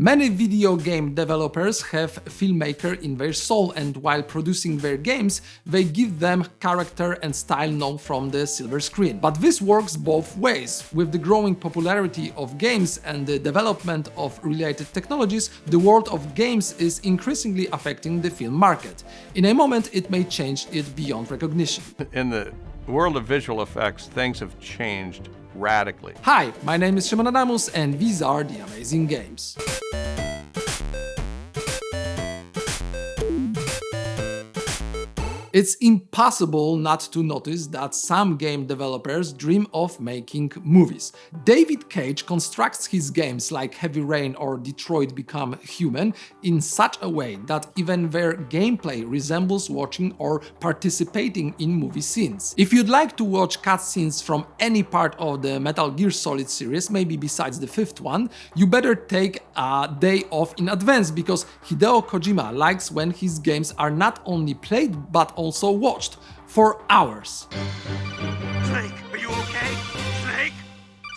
Many video game developers have filmmaker in their soul, and while producing their games, they give them character and style known from the silver screen. But this works both ways. With the growing popularity of games and the development of related technologies, the world of games is increasingly affecting the film market. In a moment, it may change it beyond recognition. In the world of visual effects, things have changed radically. Hi, my name is Szymon Adamus, and these are The Amazing Games. It's impossible not to notice that some game developers dream of making movies. David Cage constructs his games like Heavy Rain or Detroit Become Human in such a way that even their gameplay resembles watching or participating in movie scenes. If you'd like to watch cutscenes from any part of the Metal Gear Solid series, maybe besides the fifth one, you better take a day off in advance, because Hideo Kojima likes when his games are not only played but also watched for hours. Snake, are you okay? Snake?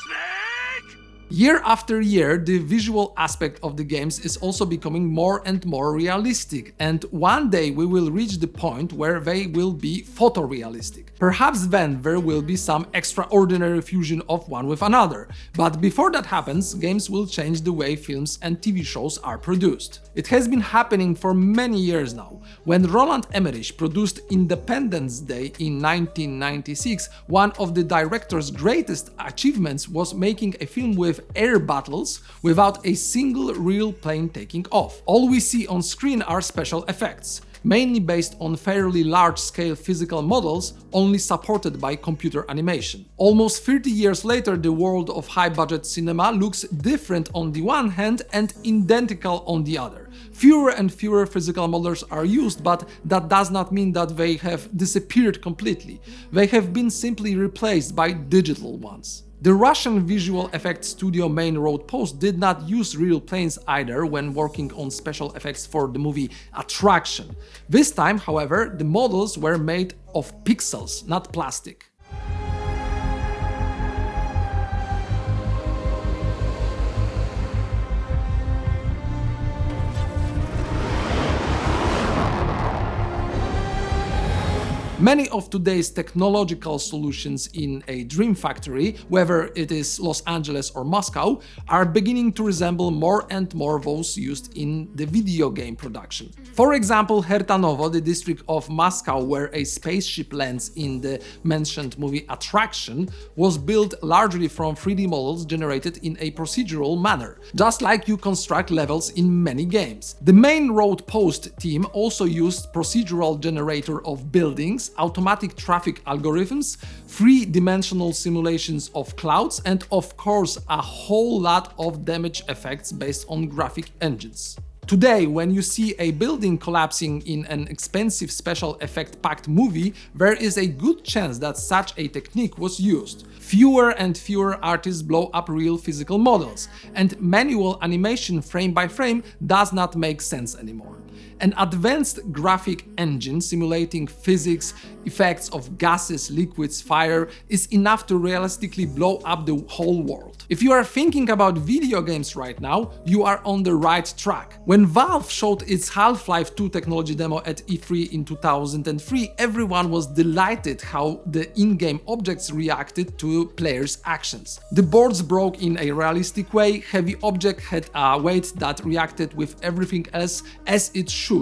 Snake! Year after year, the visual aspect of the games is also becoming more and more realistic, and one day we will reach the point where they will be photorealistic. Perhaps then there will be some extraordinary fusion of one with another, but before that happens, games will change the way films and TV shows are produced. It has been happening for many years now. When Roland Emmerich produced Independence Day in 1996, one of the director's greatest achievements was making a film with air battles without a single real plane taking off. All we see on screen are special effects, mainly based on fairly large-scale physical models only supported by computer animation. Almost 30 years later, the world of high-budget cinema looks different on the one hand and identical on the other. Fewer and fewer physical models are used, but that does not mean that they have disappeared completely. They have been simply replaced by digital ones. The Russian visual effects studio Main Road Post did not use real planes either when working on special effects for the movie Attraction. This time, however, the models were made of pixels, not plastic. Many of today's technological solutions in a dream factory, whether it is Los Angeles or Moscow, are beginning to resemble more and more those used in the video game production. For example, Hertanovo, the district of Moscow where a spaceship lands in the mentioned movie Attraction, was built largely from 3D models generated in a procedural manner, just like you construct levels in many games. The Main Road Post team also used procedural generator of buildings, automatic traffic algorithms, three-dimensional simulations of clouds, and of course a whole lot of damage effects based on graphic engines. Today, when you see a building collapsing in an expensive special effect-packed movie, there is a good chance that such a technique was used. Fewer and fewer artists blow up real physical models, and manual animation frame by frame does not make sense anymore. An advanced graphic engine simulating physics, effects of gases, liquids, fire is enough to realistically blow up the whole world. If you are thinking about video games right now, you are on the right track. When Valve showed its Half-Life 2 technology demo at E3 in 2003, everyone was delighted how the in-game objects reacted to players' actions. The boards broke in a realistic way, heavy object had a weight that reacted with everything else as it should.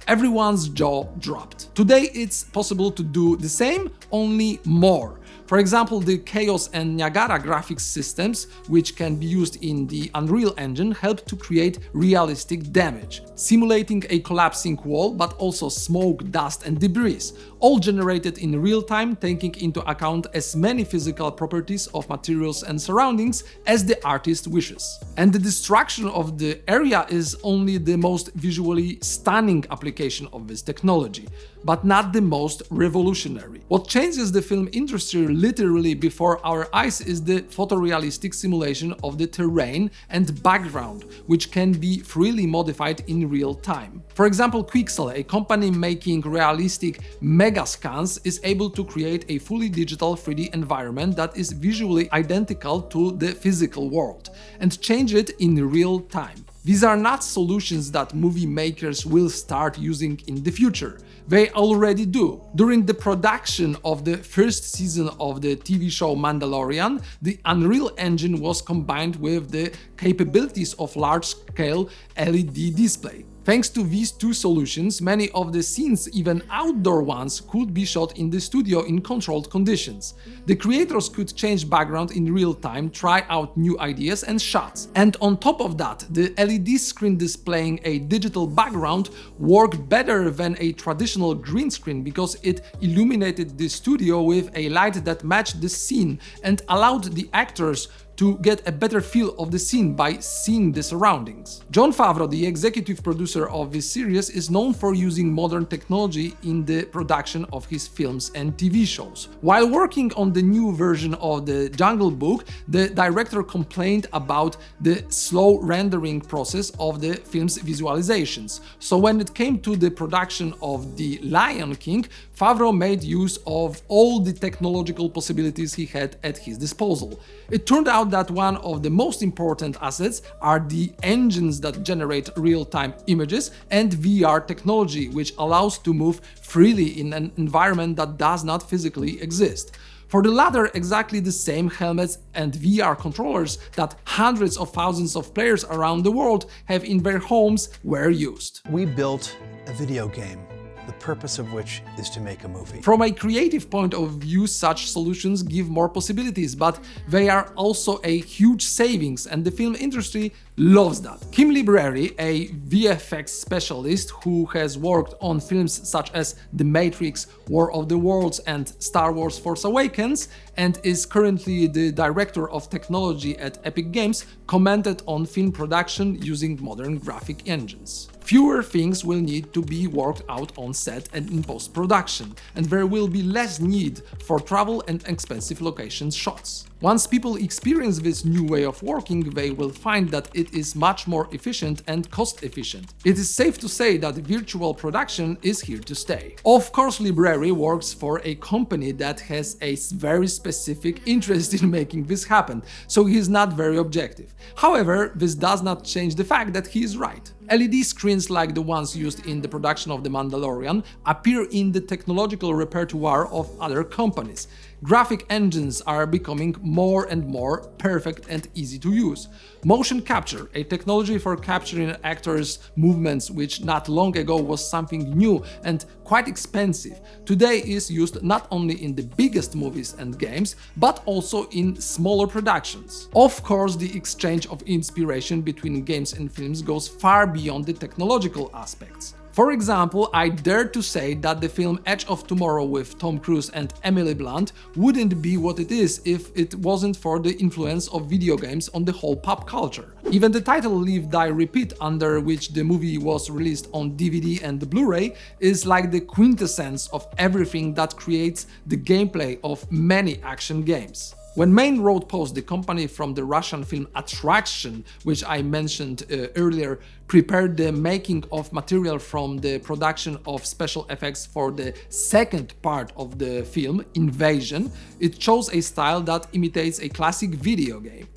Everyone's jaw dropped. Today it's possible to do the same, only more. For example, the Chaos and Niagara graphics systems, which can be used in the Unreal Engine, help to create realistic damage, simulating a collapsing wall, but also smoke, dust and debris, all generated in real time, taking into account as many physical properties of materials and surroundings as the artist wishes. And the destruction of the area is only the most visually stunning application of this technology, but not the most revolutionary. What changes the film industry literally before our eyes is the photorealistic simulation of the terrain and background, which can be freely modified in real time. For example, Quixel, a company making realistic mega scans, is able to create a fully digital 3D environment that is visually identical to the physical world and change it in real time. These are not solutions that movie makers will start using in the future. They already do. During the production of the first season of the TV show Mandalorian, the Unreal Engine was combined with the capabilities of large-scale LED display. Thanks to these two solutions, many of the scenes, even outdoor ones, could be shot in the studio in controlled conditions. The creators could change background in real time, try out new ideas and shots. And on top of that, the LED screen displaying a digital background worked better than a traditional green screen because it illuminated the studio with a light that matched the scene and allowed the actors to get a better feel of the scene by seeing the surroundings. Jon Favreau, the executive producer of this series, is known for using modern technology in the production of his films and TV shows. While working on the new version of The Jungle Book, the director complained about the slow rendering process of the film's visualizations. So when it came to the production of The Lion King, Favreau made use of all the technological possibilities he had at his disposal. It turned out that one of the most important assets are the engines that generate real-time images and VR technology, which allows to move freely in an environment that does not physically exist. For the latter, exactly the same helmets and VR controllers that hundreds of thousands of players around the world have in their homes were used. We built a video game, the purpose of which is to make a movie. From a creative point of view, such solutions give more possibilities, but they are also a huge savings, and the film industry loves that. Kim Libreri, a VFX specialist who has worked on films such as The Matrix, War of the Worlds and Star Wars Force Awakens, and is currently the director of technology at Epic Games, commented on film production using modern graphic engines. Fewer things will need to be worked out on set and in post-production, and there will be less need for travel and expensive location shots. Once people experience this new way of working, they will find that it is much more efficient and cost-efficient. It is safe to say that virtual production is here to stay. Of course, Libreri works for a company that has a very specific interest in making this happen, so he is not very objective. However, this does not change the fact that he is right. LED screens like the ones used in the production of The Mandalorian appear in the technological repertoire of other companies. Graphic engines are becoming more and more perfect and easy to use. Motion capture, a technology for capturing actors' movements which not long ago was something new and quite expensive, today is used not only in the biggest movies and games, but also in smaller productions. Of course, the exchange of inspiration between games and films goes far beyond the technological aspects. For example, I dare to say that the film Edge of Tomorrow with Tom Cruise and Emily Blunt wouldn't be what it is if it wasn't for the influence of video games on the whole pop culture. Even the title Live, Die, Repeat, under which the movie was released on DVD and Blu-ray, is like the quintessence of everything that creates the gameplay of many action games. When Main Road Post, the company from the Russian film Attraction, which I mentioned earlier, prepared the making of material from the production of special effects for the second part of the film, Invasion, it chose a style that imitates a classic video game.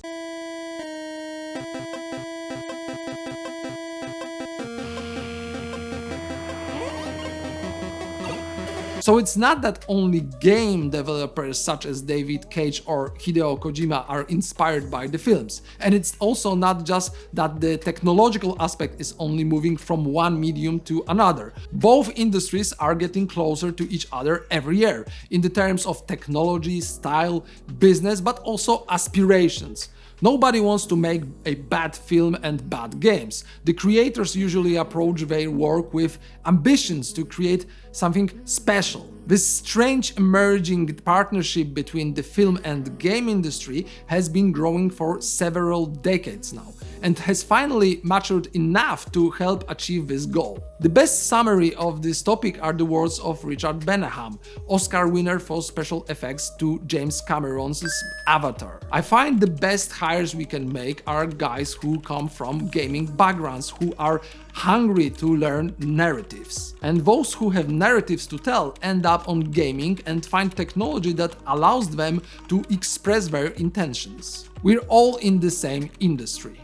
So it's not that only game developers such as David Cage or Hideo Kojima are inspired by the films. And it's also not just that the technological aspect is only moving from one medium to another. Both industries are getting closer to each other every year, in the terms of technology, style, business, but also aspirations. Nobody wants to make a bad film and bad games. The creators usually approach their work with ambitions to create something special. This strange emerging partnership between the film and game industry has been growing for several decades now, and has finally matured enough to help achieve this goal. The best summary of this topic are the words of Richard Beneham, Oscar winner for special effects to James Cameron's Avatar. I find the best hires we can make are guys who come from gaming backgrounds, who are hungry to learn narratives. And those who have narratives to tell end up on gaming and find technology that allows them to express their intentions. We're all in the same industry.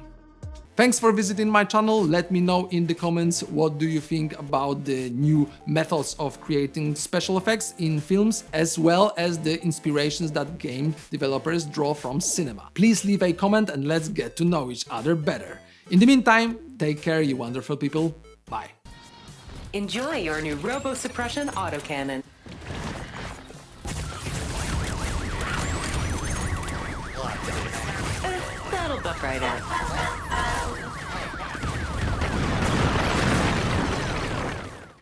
Thanks for visiting my channel. Let me know in the comments what do you think about the new methods of creating special effects in films, as well as the inspirations that game developers draw from cinema. Please leave a comment and let's get to know each other better. In the meantime, take care, you wonderful people. Bye. Enjoy your new robo-suppression autocannon. That'll buff right out.